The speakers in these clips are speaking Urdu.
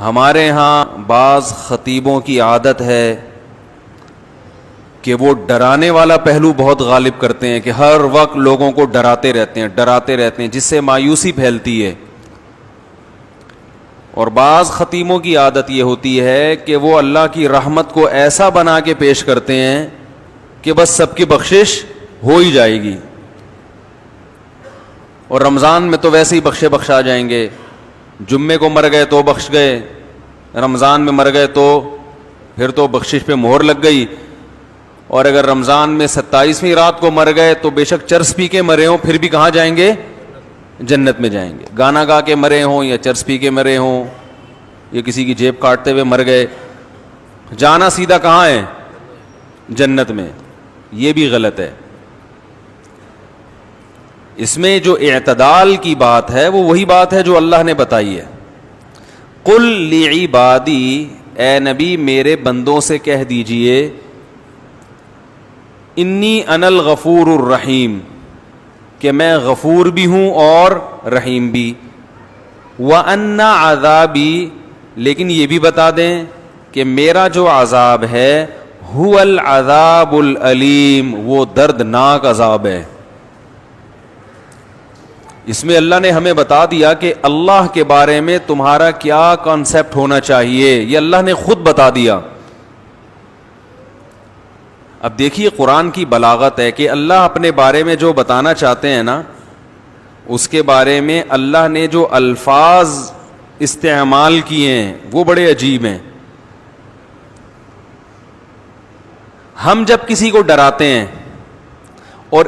ہمارے ہاں بعض خطیبوں کی عادت ہے کہ وہ ڈرانے والا پہلو بہت غالب کرتے ہیں کہ ہر وقت لوگوں کو ڈراتے رہتے ہیں جس سے مایوسی پھیلتی ہے. اور بعض خطیبوں کی عادت یہ ہوتی ہے کہ وہ اللہ کی رحمت کو ایسا بنا کے پیش کرتے ہیں کہ بس سب کی بخشش ہو ہی جائے گی, اور رمضان میں تو ویسے ہی بخشا جائیں گے. جمعے کو مر گئے تو بخش گئے, رمضان میں مر گئے تو پھر تو بخشش پہ مہر لگ گئی. اور اگر رمضان میں 27ویں رات کو مر گئے تو بے شک چرس پی کے مرے ہوں پھر بھی کہاں جائیں گے؟ جنت میں جائیں گے. گانا گا کے مرے ہوں یا چرس پی کے مرے ہوں یا کسی کی جیب کاٹتے ہوئے مر گئے, جانا سیدھا کہاں ہے؟ جنت میں. یہ بھی غلط ہے. اس میں جو اعتدال کی بات ہے وہ وہی بات ہے جو اللہ نے بتائی ہے. قل لعبادی, اے نبی میرے بندوں سے کہہ دیجئے, انی انا الغفور الرحیم, کہ میں غفور بھی ہوں اور رحیم بھی. وَأَنَّ عَذَابِي, لیکن یہ بھی بتا دیں کہ میرا جو عذاب ہے هُوَ الْعَذَابُ الْأَلِيمُ, وہ دردناک عذاب ہے. اس میں اللہ نے ہمیں بتا دیا کہ اللہ کے بارے میں تمہارا کیا کانسیپٹ ہونا چاہیے, یہ اللہ نے خود بتا دیا. اب دیکھیے قرآن کی بلاغت ہے کہ اللہ اپنے بارے میں جو بتانا چاہتے ہیں نا, اس کے بارے میں اللہ نے جو الفاظ استعمال کیے ہیں وہ بڑے عجیب ہیں. ہم جب کسی کو ڈراتے ہیں اور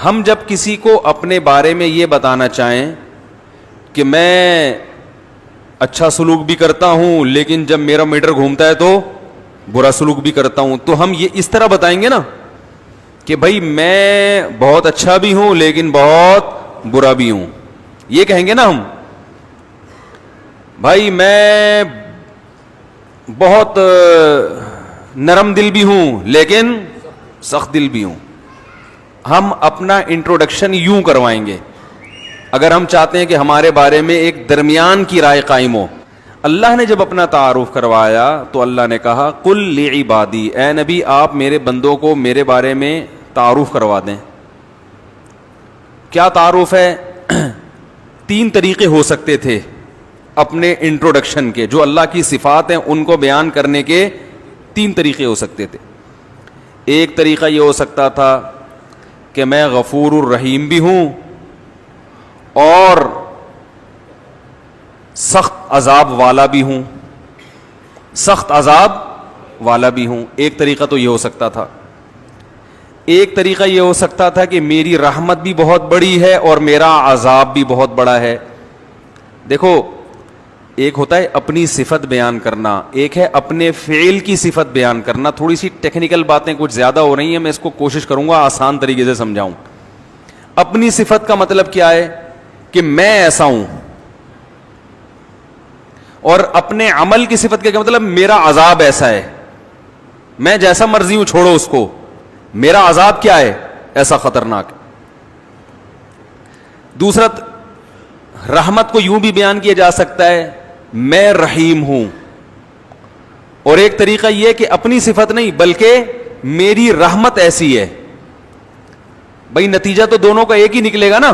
ہم جب کسی کو اپنے بارے میں یہ بتانا چاہیں کہ میں اچھا سلوک بھی کرتا ہوں لیکن جب میرا میٹر گھومتا ہے تو برا سلوک بھی کرتا ہوں, تو ہم یہ اس طرح بتائیں گے نا کہ بھائی میں بہت اچھا بھی ہوں لیکن بہت برا بھی ہوں. یہ کہیں گے نا ہم, بھائی میں بہت نرم دل بھی ہوں لیکن سخت دل بھی ہوں. ہم اپنا انٹروڈکشن یوں کروائیں گے اگر ہم چاہتے ہیں کہ ہمارے بارے میں ایک درمیان کی رائے قائم ہو. اللہ نے جب اپنا تعارف کروایا تو اللہ نے کہا قل لعبادی, اے نبی آپ میرے بندوں کو میرے بارے میں تعارف کروا دیں. کیا تعارف ہے؟ 3 طریقے ہو سکتے تھے اپنے انٹروڈکشن کے, جو اللہ کی صفات ہیں ان کو بیان کرنے کے 3 طریقے ہو سکتے تھے. ایک طریقہ یہ ہو سکتا تھا کہ میں غفور الرحیم بھی ہوں اور سخت عذاب والا بھی ہوں, سخت عذاب والا بھی ہوں. ایک طریقہ تو یہ ہو سکتا تھا. ایک طریقہ یہ ہو سکتا تھا کہ میری رحمت بھی بہت بڑی ہے اور میرا عذاب بھی بہت بڑا ہے. دیکھو ایک ہوتا ہے اپنی صفت بیان کرنا, ایک ہے اپنے فعل کی صفت بیان کرنا. تھوڑی سی ٹیکنیکل باتیں کچھ زیادہ ہو رہی ہیں, میں اس کو کوشش کروں گا آسان طریقے سے سمجھاؤں. اپنی صفت کا مطلب کیا ہے کہ میں ایسا ہوں, اور اپنے عمل کی صفت کا مطلب میرا عذاب ایسا ہے, میں جیسا مرضی ہوں چھوڑو اس کو, میرا عذاب کیا ہے ایسا خطرناک. دوسرا رحمت کو یوں بھی بیان کیا جا سکتا ہے میں رحیم ہوں, اور ایک طریقہ یہ کہ اپنی صفت نہیں بلکہ میری رحمت ایسی ہے. بھائی نتیجہ تو دونوں کا ایک ہی نکلے گا نا,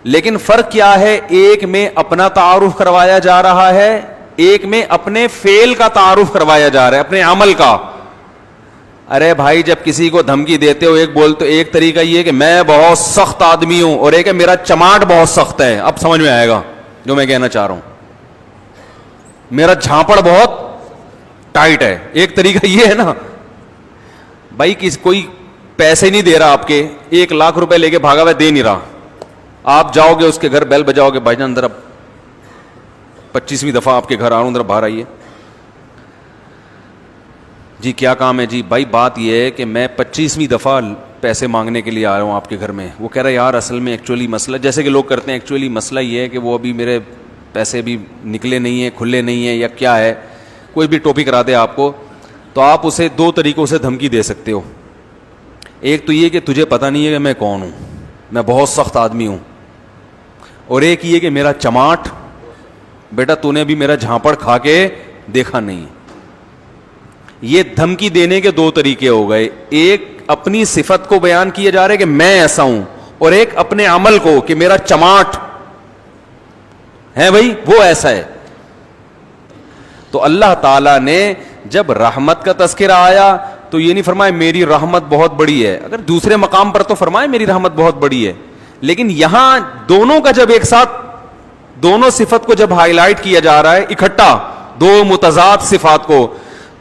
لیکن فرق کیا ہے, ایک میں اپنا تعارف کروایا جا رہا ہے, ایک میں اپنے فعل کا تعارف کروایا جا رہا ہے, اپنے عمل کا. ارے بھائی جب کسی کو دھمکی دیتے ہو ایک بولتے, ایک طریقہ یہ کہ میں بہت سخت آدمی ہوں, اور ایک ہے میرا چماٹ بہت سخت ہے. اب سمجھ میں آئے گا جو میں کہنا چاہ رہا ہوں, میرا جھانپڑ بہت ٹائٹ ہے. ایک طریقہ یہ ہے نا, بھائی کوئی پیسے نہیں دے رہا آپ کے, 1 لاکھ روپے لے کے بھاگا ہوا دے نہیں رہا, آپ جاؤ گے اس کے گھر بیل بجاؤ گے, بھائی جان ذرا 25ویں دفعہ آپ کے گھر آ رہا ہوں ذرا باہر آئیے. جی کیا کام ہے جی؟ بھائی بات یہ ہے کہ میں 25ویں دفعہ پیسے مانگنے کے لیے آ رہا ہوں آپ کے گھر میں. وہ کہہ رہا ہے یار اصل میں ایکچولی مسئلہ, جیسے کہ لوگ کرتے ہیں, ایکچولی مسئلہ یہ ہے کہ وہ ابھی میرے پیسے بھی نکلے نہیں ہیں, کھلے نہیں ہیں, یا کیا ہے, کوئی بھی ٹاپک کرا دے آپ کو, تو آپ اسے 2 طریقوں سے دھمکی دے سکتے ہو. ایک تو یہ کہ تجھے پتہ نہیں ہے کہ میں کون ہوں, میں بہت سخت آدمی ہوں, اور ایک یہ کہ میرا چماٹ بیٹا تو نے ابھی میرا جھانپڑ کھا کے دیکھا نہیں. یہ دھمکی دینے کے دو طریقے ہو گئے, ایک اپنی صفت کو بیان کیا جا رہا ہے کہ میں ایسا ہوں, اور ایک اپنے عمل کو کہ میرا چماٹ ہے بھائی وہ ایسا ہے. تو اللہ تعالیٰ نے جب رحمت کا تذکرہ آیا تو یہ نہیں فرمایا میری رحمت بہت بڑی ہے, اگر دوسرے مقام پر تو فرمائے میری رحمت بہت بڑی ہے, لیکن یہاں دونوں کا جب ایک ساتھ دونوں صفت کو جب ہائی لائٹ کیا جا رہا ہے اکٹھا, دو متضاد صفات کو,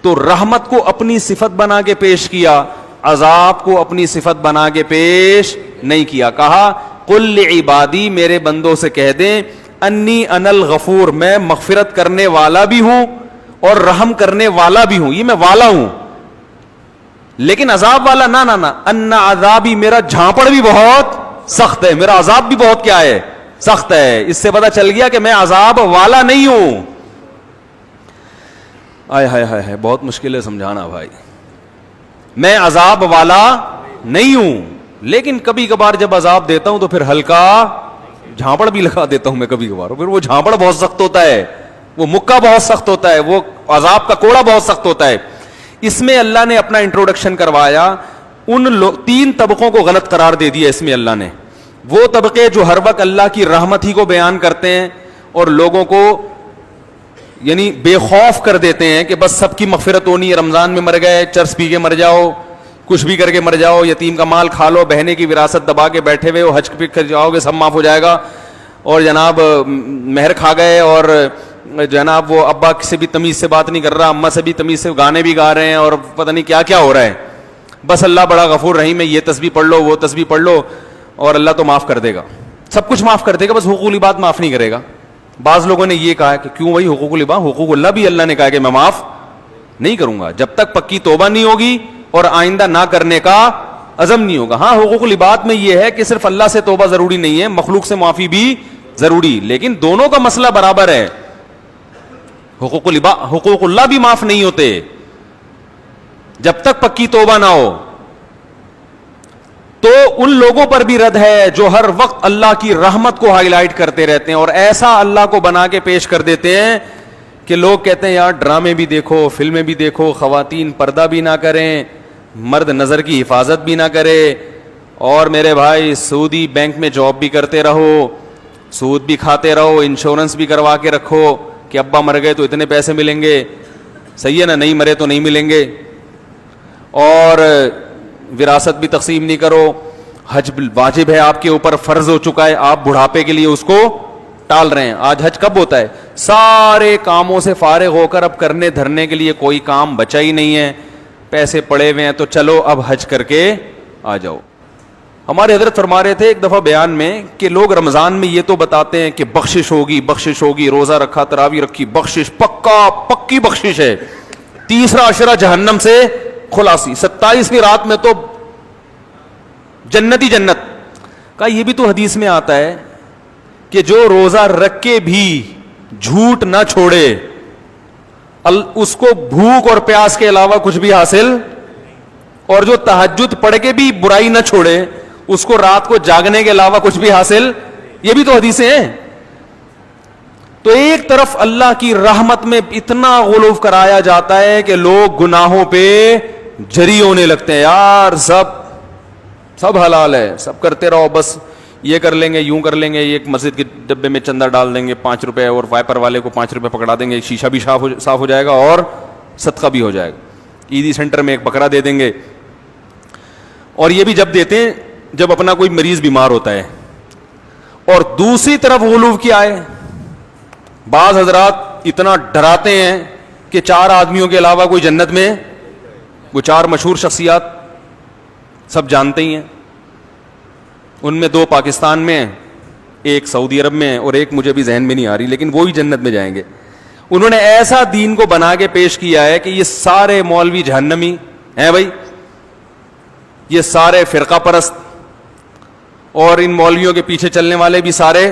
تو رحمت کو اپنی صفت بنا کے پیش کیا, عذاب کو اپنی صفت بنا کے پیش نہیں کیا. کہا قل لعبادی, میرے بندوں سے کہہ دیں, انی انا الغفور, میں مغفرت کرنے والا بھی ہوں اور رحم کرنے والا بھی ہوں, یہ میں والا ہوں, لیکن عذاب والا نہ ان عذابی, میرا جھانپڑ بھی بہت سخت ہے, میرا عذاب بھی بہت کیا ہے, سخت ہے. اس سے پتا چل گیا کہ میں عذاب والا نہیں ہوں. آئے ہائے ہائے ہائے, بہت مشکل ہے سمجھانا بھائی. میں عذاب والا نہیں ہوں, لیکن کبھی کبھار جب عذاب دیتا ہوں تو پھر ہلکا جھانپڑ بھی لگا دیتا ہوں میں کبھی کبھار, پھر وہ جھانپڑ بہت سخت ہوتا ہے, وہ مکہ بہت سخت ہوتا ہے, وہ عذاب کا کوڑا بہت سخت ہوتا ہے. اس میں اللہ نے اپنا انٹروڈکشن کروایا, ان تین طبقوں کو غلط قرار دے دیا اس میں اللہ نے. وہ طبقے جو ہر وقت اللہ کی رحمت ہی کو بیان کرتے ہیں اور لوگوں کو یعنی بے خوف کر دیتے ہیں کہ بس سب کی مغفرت ہونی ہے, رمضان میں مر گئے چرس پی کے مر جاؤ, کچھ بھی کر کے مر جاؤ, یتیم کا مال کھا لو, بہنے کی وراثت دبا کے بیٹھے ہوئے ہو, حج پہ کر جاؤ گے سب معاف ہو جائے گا, اور جناب مہر کھا گئے, اور جناب وہ ابا سے بھی تمیز سے بات نہیں کر رہا, اماں سے بھی تمیز سے گانے بھی گا رہے ہیں, اور پتہ نہیں کیا کیا ہو رہا ہے. بس اللہ بڑا غفور رحیم ہے, یہ تسبیح پڑھ لو وہ تسبیح پڑھ لو اور اللہ تو معاف کر دے گا, سب کچھ معاف کر دے گا, بس حقوق العباد معاف نہیں کرے گا. بعض لوگوں نے یہ کہا کہ کیوں بھائی حقوق العباد, حقوق اللہ بھی اللہ نے کہا کہ میں معاف نہیں کروں گا جب تک پکی توبہ نہیں ہوگی اور آئندہ نہ کرنے کا عزم نہیں ہوگا. ہاں حقوق العباد میں یہ ہے کہ صرف اللہ سے توبہ ضروری نہیں ہے, مخلوق سے معافی بھی ضروری, لیکن دونوں کا مسئلہ برابر ہے. حقوق اللہ بھی معاف نہیں ہوتے جب تک پکی توبہ نہ ہو. تو ان لوگوں پر بھی رد ہے جو ہر وقت اللہ کی رحمت کو ہائی لائٹ کرتے رہتے ہیں اور ایسا اللہ کو بنا کے پیش کر دیتے ہیں کہ لوگ کہتے ہیں یار ڈرامے بھی دیکھو, فلمیں بھی دیکھو, خواتین پردہ بھی نہ کریں, مرد نظر کی حفاظت بھی نہ کرے, اور میرے بھائی سعودی بینک میں جاب بھی کرتے رہو, سود بھی کھاتے رہو, انشورنس بھی کروا کے رکھو کہ ابا مر گئے تو اتنے پیسے ملیں گے, صحیح ہے نا, نہیں مرے تو نہیں ملیں گے, اور وراثت بھی تقسیم نہیں کرو, حج واجب ہے آپ کے اوپر, فرض ہو چکا ہے, آپ بڑھاپے کے لیے اس کو ٹال رہے ہیں. آج حج کب ہوتا ہے؟ سارے کاموں سے فارغ ہو کر اب کرنے دھرنے کے لیے کوئی کام بچا ہی نہیں ہے, پیسے پڑے ہوئے ہیں, تو چلو اب حج کر کے آ جاؤ. ہمارے حضرت فرما رہے تھے ایک دفعہ بیان میں کہ لوگ رمضان میں یہ تو بتاتے ہیں کہ بخشش ہوگی بخشش ہوگی, روزہ رکھا تراویح رکھی, بخشش پکی بخشش ہے, تیسرا عشرہ جہنم سے خلاصی, 27ویں رات میں تو جنت ہی جنت کا. یہ بھی تو حدیث میں آتا ہے کہ جو روزہ رکھ کے بھی جھوٹ نہ چھوڑے اس کو بھوک اور پیاس کے علاوہ کچھ بھی حاصل, اور جو تہجد پڑھ کے بھی برائی نہ چھوڑے اس کو رات کو جاگنے کے علاوہ کچھ بھی حاصل. یہ بھی تو حدیثیں ہیں. تو ایک طرف اللہ کی رحمت میں اتنا غلو کرایا جاتا ہے کہ لوگ گناہوں پہ جری ہونے لگتے ہیں, یار سب حلال ہے, سب کرتے رہو, بس یہ کر لیں گے یوں کر لیں گے, ایک مسجد کے ڈبے میں چندہ ڈال دیں گے 5 روپے, اور وائپر والے کو 5 روپے پکڑا دیں گے, شیشہ بھی صاف ہو جائے گا اور صدقہ بھی ہو جائے گا. عیدی سینٹر میں ایک بکرا دے دیں گے, اور یہ بھی جب دیتے ہیں جب اپنا کوئی مریض بیمار ہوتا ہے. اور دوسری طرف غلو کیا ہے, بعض حضرات اتنا ڈراتے ہیں کہ 4 آدمیوں کے علاوہ کوئی جنت میں, وہ 4 مشہور شخصیات سب جانتے ہی ہیں, ان میں 2 پاکستان میں, ایک سعودی عرب میں, اور ایک مجھے بھی ذہن میں نہیں آ رہی, لیکن وہی جنت میں جائیں گے. انہوں نے ایسا دین کو بنا کے پیش کیا ہے کہ یہ سارے مولوی جہنمی ہیں بھائی, یہ سارے فرقہ پرست, اور ان مولویوں کے پیچھے چلنے والے بھی سارے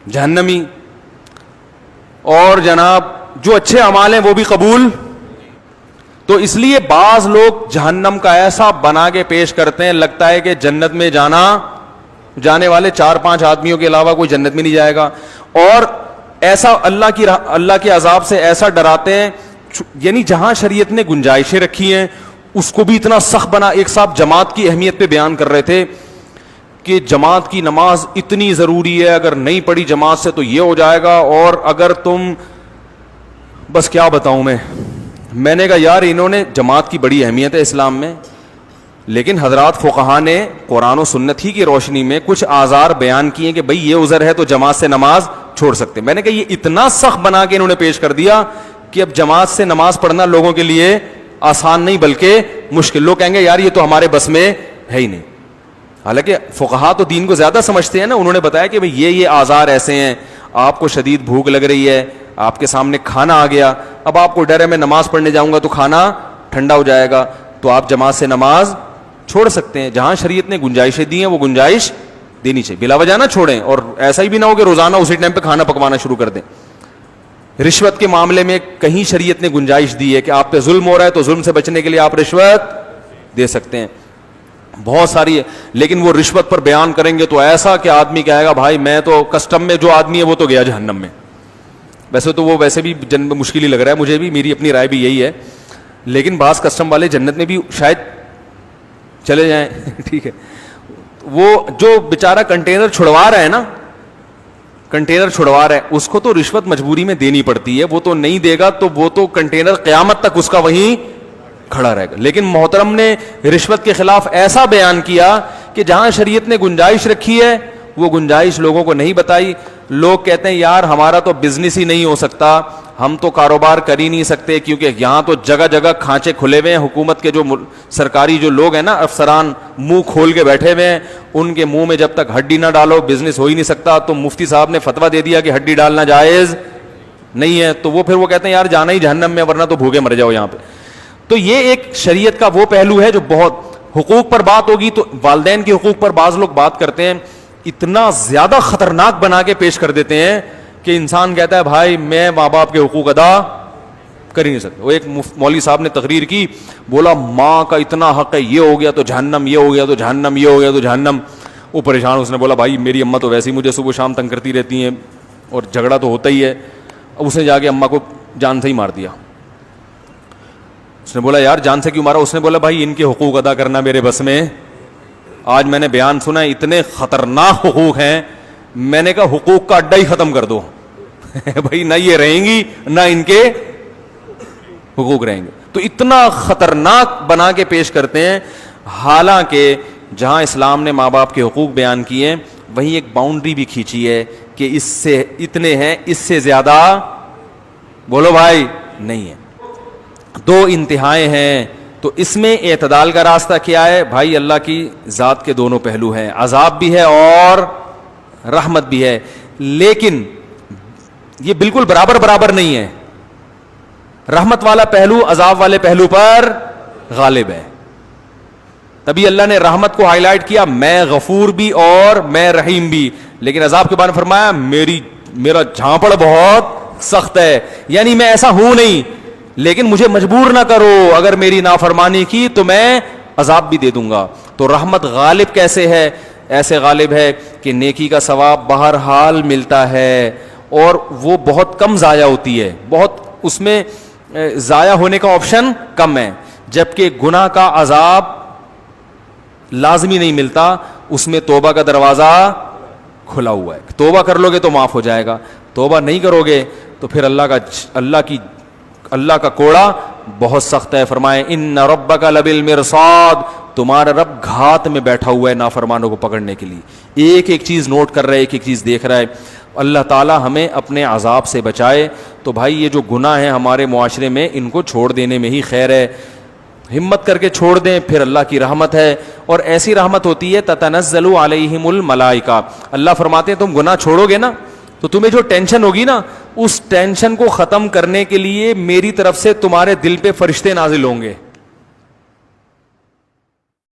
جہنمی, اور جناب جو اچھے اعمال ہیں وہ بھی قبول. تو اس لیے بعض لوگ جہنم کا ایسا بنا کے پیش کرتے ہیں, لگتا ہے کہ جنت میں جانے والے 4-5 آدمیوں کے علاوہ کوئی جنت میں نہیں جائے گا. اور ایسا اللہ کے عذاب سے ایسا ڈراتے ہیں, یعنی جہاں شریعت نے گنجائشیں رکھی ہیں اس کو بھی اتنا سخت بنا. ایک صاحب جماعت کی اہمیت پہ بیان کر رہے تھے کہ جماعت کی نماز اتنی ضروری ہے, اگر نہیں پڑھی جماعت سے تو یہ ہو جائے گا, اور اگر تم, بس کیا بتاؤں میں نے کہا یار انہوں نے, جماعت کی بڑی اہمیت ہے اسلام میں, لیکن حضرات فقہا نے قرآن و سنت ہی کی روشنی میں کچھ آزار بیان کیے کہ بھئی یہ عذر ہے تو جماعت سے نماز چھوڑ سکتے. میں نے کہا یہ اتنا سخت بنا کے انہوں نے پیش کر دیا کہ اب جماعت سے نماز پڑھنا لوگوں کے لیے آسان نہیں بلکہ مشکل. لوگ کہیں گے یار یہ تو ہمارے بس میں ہے ہی نہیں. حالانکہ فقہا تو دین کو زیادہ سمجھتے ہیں نا. انہوں نے بتایا کہ بھئی یہ آزار ایسے ہیں, آپ کو شدید بھوک لگ رہی ہے, آپ کے سامنے کھانا آ گیا, اب آپ کو ڈر ہے میں نماز پڑھنے جاؤں گا تو کھانا ٹھنڈا ہو جائے گا, تو آپ جماعت سے نماز چھوڑ سکتے ہیں. جہاں شریعت نے گنجائشیں دی ہیں وہ گنجائش دینی چاہیے, بلا وجہ نہ چھوڑیں. اور ایسا ہی بھی نہ ہو کہ روزانہ اسی ٹائم پہ کھانا پکوانا شروع کر دیں. رشوت کے معاملے میں کہیں شریعت نے گنجائش دی ہے کہ آپ پہ ظلم ہو رہا ہے تو ظلم سے بچنے کے لیے آپ رشوت دے سکتے ہیں, بہت ساری ہے. لیکن وہ رشوت پر بیان کریں گے تو ایسا کہ آدمی کہے گا بھائی میں تو کسٹم میں جو آدمی ہے وہ تو گیا جہنم میں. ویسے تو وہ ویسے بھی جنت مشکل ہی لگ رہا ہے مجھے بھی, میری اپنی رائے بھی یہی ہے, لیکن بعض کسٹم والے جنت میں بھی شاید چلے جائیں. ٹھیک ہے, وہ جو بیچارہ کنٹینر چھڑوا رہا ہے نا, کنٹینر چھڑوا رہا ہے, اس کو تو رشوت مجبوری میں دینی پڑتی ہے, وہ تو نہیں دے گا تو وہ تو کنٹینر قیامت تک اس کا وہیں کھڑا رہے گا. لیکن محترم نے رشوت کے خلاف ایسا بیان کیا کہ جہاں شریعت نے گنجائش رکھی ہے وہ گنجائش لوگوں کو نہیں بتائی. لوگ کہتے ہیں یار ہمارا تو بزنس ہی نہیں ہو سکتا, ہم تو کاروبار کر ہی نہیں سکتے کیونکہ یہاں تو جگہ جگہ کھانچے کھلے ہوئے ہیں. حکومت کے جو سرکاری جو لوگ ہیں نا افسران, منہ کھول کے بیٹھے ہوئے ہیں, ان کے منہ میں جب تک ہڈی نہ ڈالو بزنس ہو ہی نہیں سکتا. تو مفتی صاحب نے فتویٰ دے دیا کہ ہڈی ڈالنا جائز نہیں ہے, تو وہ پھر وہ کہتے ہیں یار جانا ہی جہنم میں ورنہ تو بھوکے مر جاؤ یہاں پہ. تو یہ ایک شریعت کا وہ پہلو ہے جو بہت, حقوق پر بات ہوگی تو والدین کے حقوق پر بعض لوگ بات کرتے ہیں, اتنا زیادہ خطرناک بنا کے پیش کر دیتے ہیں کہ انسان کہتا ہے بھائی میں ماں باپ کے حقوق ادا کر ہی نہیں سکتا. وہ ایک مولوی صاحب نے تقریر کی, بولا ماں کا اتنا حق ہے, یہ ہو گیا تو جہنم, یہ ہو گیا تو جہنم, یہ ہو گیا تو جہنم. وہ پریشان, اس نے بولا بھائی میری اماں تو ویسے ہی مجھے صبح شام تنگ کرتی رہتی ہیں اور جھگڑا تو ہوتا ہی ہے. اب اس نے جا کے اماں کو جان سے ہی مار دیا. اس نے بولا یار جان سے کیوں مارا؟ اس نے بولا بھائی ان کے حقوق ادا کرنا میرے بس میں, آج میں نے بیان سنا ہے اتنے خطرناک حقوق ہیں, میں نے کہا حقوق کا اڈا ہی ختم کر دو. بھائی نہ یہ رہیں گی نہ ان کے حقوق رہیں گے. تو اتنا خطرناک بنا کے پیش کرتے ہیں. حالانکہ جہاں اسلام نے ماں باپ کے حقوق بیان کیے ہیں وہیں ایک باؤنڈری بھی کھینچی ہے کہ اس سے اتنے ہیں, اس سے زیادہ بولو بھائی نہیں ہے. دو انتہائیں ہیں, تو اس میں اعتدال کا راستہ کیا ہے بھائی؟ اللہ کی ذات کے دونوں پہلو ہیں, عذاب بھی ہے اور رحمت بھی ہے, لیکن یہ بالکل برابر نہیں ہے. رحمت والا پہلو عذاب والے پہلو پر غالب ہے. تبھی اللہ نے رحمت کو ہائی لائٹ کیا, میں غفور بھی اور میں رحیم بھی, لیکن عذاب کے بارے میں فرمایا میرا جھانپڑ بہت سخت ہے, یعنی میں ایسا ہوں نہیں لیکن مجھے مجبور نہ کرو, اگر میری نافرمانی کی تو میں عذاب بھی دے دوں گا. تو رحمت غالب کیسے ہے؟ ایسے غالب ہے کہ نیکی کا ثواب بہرحال ملتا ہے اور وہ بہت کم ضائع ہوتی ہے, بہت اس میں ضائع ہونے کا آپشن کم ہے. جبکہ گناہ کا عذاب لازمی نہیں ملتا, اس میں توبہ کا دروازہ کھلا ہوا ہے. توبہ کر لو گے تو معاف ہو جائے گا, توبہ نہیں کرو گے تو پھر اللہ کا کوڑا بہت سخت ہے. فرمائے ان ربک لبالمرصاد, تمہارا رب گھات میں بیٹھا ہوا ہے نافرمانوں کو پکڑنے کے لیے, ایک ایک چیز نوٹ کر رہا ہے, ایک ایک چیز دیکھ رہا ہے. اللہ تعالی ہمیں اپنے عذاب سے بچائے. تو بھائی یہ جو گناہ ہیں ہمارے معاشرے میں, ان کو چھوڑ دینے میں ہی خیر ہے. ہمت کر کے چھوڑ دیں, پھر اللہ کی رحمت ہے, اور ایسی رحمت ہوتی ہے تتنزل علیہم الملائکہ. اللہ فرماتے ہیں تم گناہ چھوڑو گے نا تو تمہیں جو ٹینشن ہوگی نا, اس ٹینشن کو ختم کرنے کے لیے میری طرف سے تمہارے دل پہ فرشتے نازل ہوں گے.